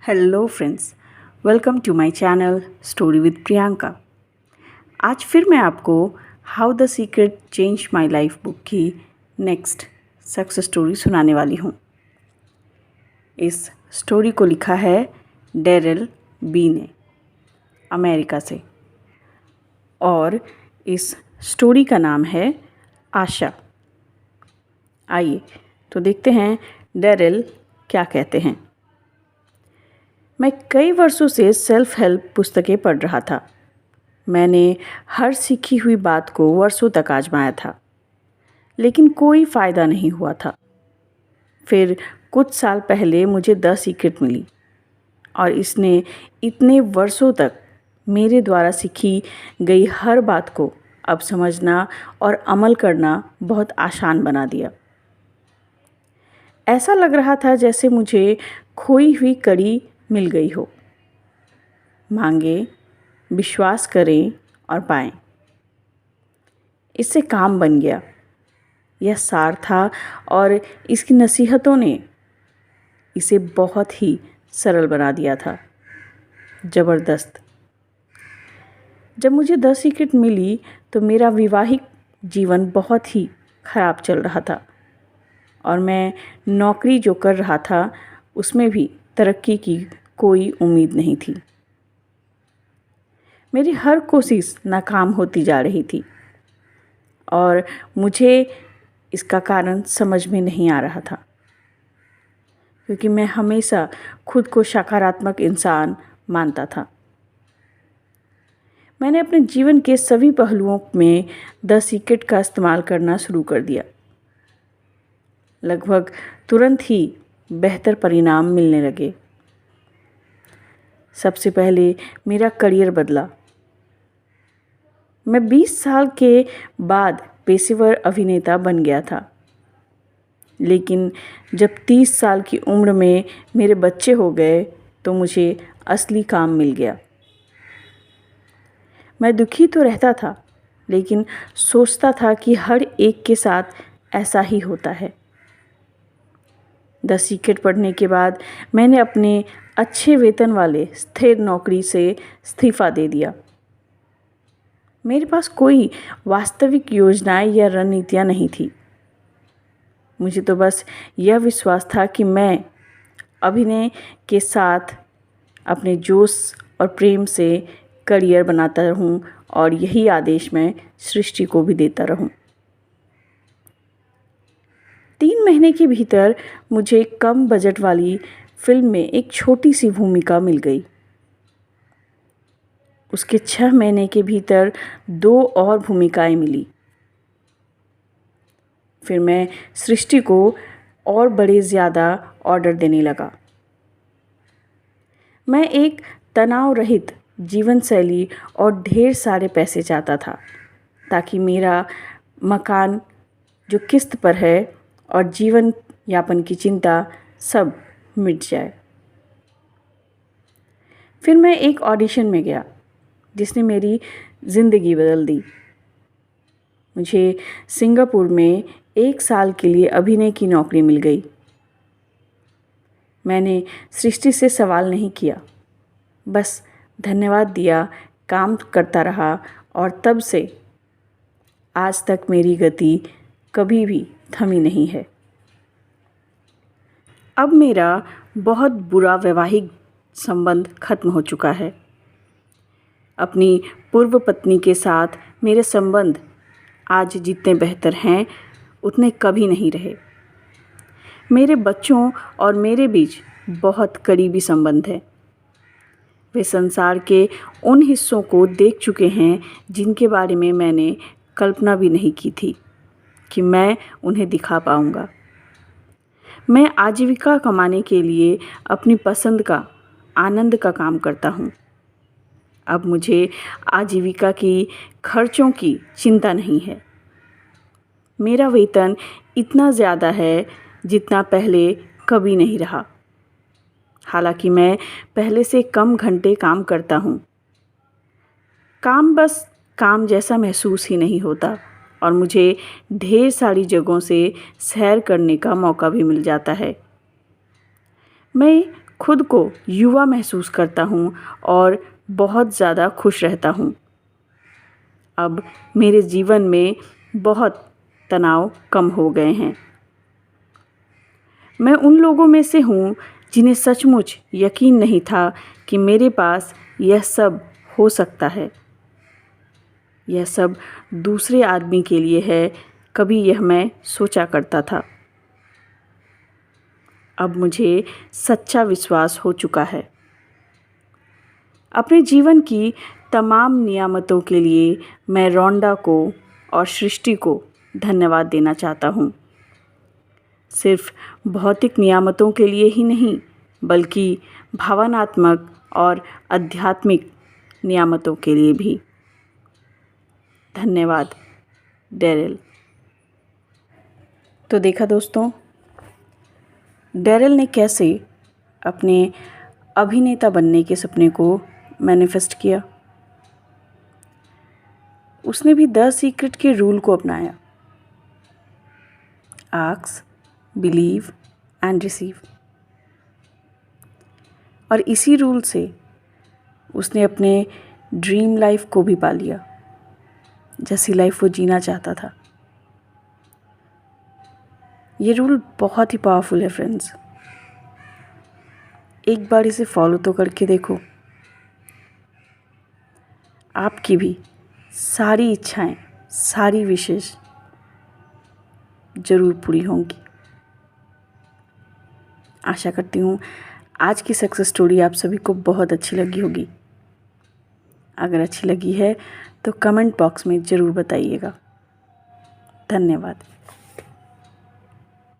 Hello friends, welcome to my channel story with Priyanka. आज फिर मैं आपको how the secret change my life book की नेक्स्ट सक्सेस स्टोरी सुनाने वाली हूँ। इस स्टोरी को लिखा है डेरिल बी ने, अमेरिका से, और इस स्टोरी का नाम है आशा। आइए तो देखते हैं डेरिल क्या कहते हैं। मैं कई वर्षों से सेल्फ हेल्प पुस्तकें पढ़ रहा था। मैंने हर सीखी हुई बात को वर्षों तक आजमाया था, लेकिन कोई फ़ायदा नहीं हुआ था। फिर कुछ साल पहले मुझे द सीक्रेट मिली और इसने इतने वर्षों तक मेरे द्वारा सीखी गई हर बात को अब समझना और अमल करना बहुत आसान बना दिया। ऐसा लग रहा था जैसे मुझे खोई हुई कड़ी मिल गई हो। मांगे, विश्वास करें और पाएं। इससे काम बन गया। यह सार था और इसकी नसीहतों ने इसे बहुत ही सरल बना दिया था। ज़बरदस्त। जब मुझे द सीक्रेट मिली तो मेरा वैवाहिक जीवन बहुत ही ख़राब चल रहा था और मैं नौकरी जो कर रहा था उसमें भी तरक्की की कोई उम्मीद नहीं थी। मेरी हर कोशिश नाकाम होती जा रही थी और मुझे इसका कारण समझ में नहीं आ रहा था, क्योंकि मैं हमेशा खुद को सकारात्मक इंसान मानता था। मैंने अपने जीवन के सभी पहलुओं में द सीक्रेट का इस्तेमाल करना शुरू कर दिया। लगभग तुरंत ही बेहतर परिणाम मिलने लगे। सबसे पहले मेरा करियर बदला। मैं 20 साल के बाद पेशेवर अभिनेता बन गया था, लेकिन जब 30 साल की उम्र में मेरे बच्चे हो गए तो मुझे असली काम मिल गया। मैं दुखी तो रहता था, लेकिन सोचता था कि हर एक के साथ ऐसा ही होता है। द सीक्रेट पढ़ने के बाद मैंने अपने अच्छे वेतन वाले स्थिर नौकरी से इस्तीफा दे दिया। मेरे पास कोई वास्तविक योजनाएं या रणनीतियाँ नहीं थी। मुझे तो बस यह विश्वास था कि मैं अभिनय के साथ अपने जोश और प्रेम से करियर बनाता रहूं और यही आदेश मैं सृष्टि को भी देता रहूं। 3 महीने के भीतर मुझे कम बजट वाली फिल्म में एक छोटी सी भूमिका मिल गई। उसके 6 महीने के भीतर 2 और भूमिकाएं मिली। फिर मैं सृष्टि को और बड़े ज़्यादा ऑर्डर देने लगा। मैं एक तनाव रहित जीवन शैली और ढेर सारे पैसे चाहता था, ताकि मेरा मकान जो किस्त पर है और जीवन यापन की चिंता सब मिट जाए। फिर मैं एक ऑडिशन में गया जिसने मेरी ज़िंदगी बदल दी। मुझे सिंगापुर में 1 साल के लिए अभिनय की नौकरी मिल गई। मैंने सृष्टि से सवाल नहीं किया, बस धन्यवाद दिया, काम करता रहा और तब से आज तक मेरी गति कभी भी थमी नहीं है। अब मेरा बहुत बुरा वैवाहिक संबंध खत्म हो चुका है। अपनी पूर्व पत्नी के साथ मेरे संबंध आज जितने बेहतर हैं उतने कभी नहीं रहे। मेरे बच्चों और मेरे बीच बहुत करीबी संबंध है। वे संसार के उन हिस्सों को देख चुके हैं जिनके बारे में मैंने कल्पना भी नहीं की थी कि मैं उन्हें दिखा पाऊँगा। मैं आजीविका कमाने के लिए अपनी पसंद का, आनंद का काम करता हूँ। अब मुझे आजीविका की खर्चों की चिंता नहीं है। मेरा वेतन इतना ज़्यादा है जितना पहले कभी नहीं रहा। हालांकि मैं पहले से कम घंटे काम करता हूँ। काम बस काम जैसा महसूस ही नहीं होता और मुझे ढेर सारी जगहों से सैर करने का मौका भी मिल जाता है। मैं खुद को युवा महसूस करता हूँ और बहुत ज़्यादा खुश रहता हूँ। अब मेरे जीवन में बहुत तनाव कम हो गए हैं। मैं उन लोगों में से हूँ जिन्हें सचमुच यकीन नहीं था कि मेरे पास यह सब हो सकता है। यह सब दूसरे आदमी के लिए है, कभी यह मैं सोचा करता था। अब मुझे सच्चा विश्वास हो चुका है। अपने जीवन की तमाम नियामतों के लिए मैं रोंडा को और सृष्टि को धन्यवाद देना चाहता हूँ। सिर्फ भौतिक नियामतों के लिए ही नहीं, बल्कि भावनात्मक और आध्यात्मिक नियामतों के लिए भी। धन्यवाद डेरिल। तो देखा दोस्तों, डेरिल ने कैसे अपने अभिनेता बनने के सपने को मैनिफेस्ट किया। उसने भी द सीक्रेट के रूल को अपनाया। Ask, believe and receive. और इसी रूल से उसने अपने ड्रीम लाइफ को भी पा लिया, जैसी लाइफ वो जीना चाहता था। ये रूल बहुत ही पावरफुल है फ्रेंड्स। एक बार इसे फॉलो तो करके देखो। आपकी भी सारी इच्छाएं, सारी विशेष ज़रूर पूरी होंगी। आशा करती हूँ आज की सक्सेस स्टोरी आप सभी को बहुत अच्छी लगी होगी। अगर अच्छी लगी है तो कमेंट बॉक्स में ज़रूर बताइएगा। धन्यवाद।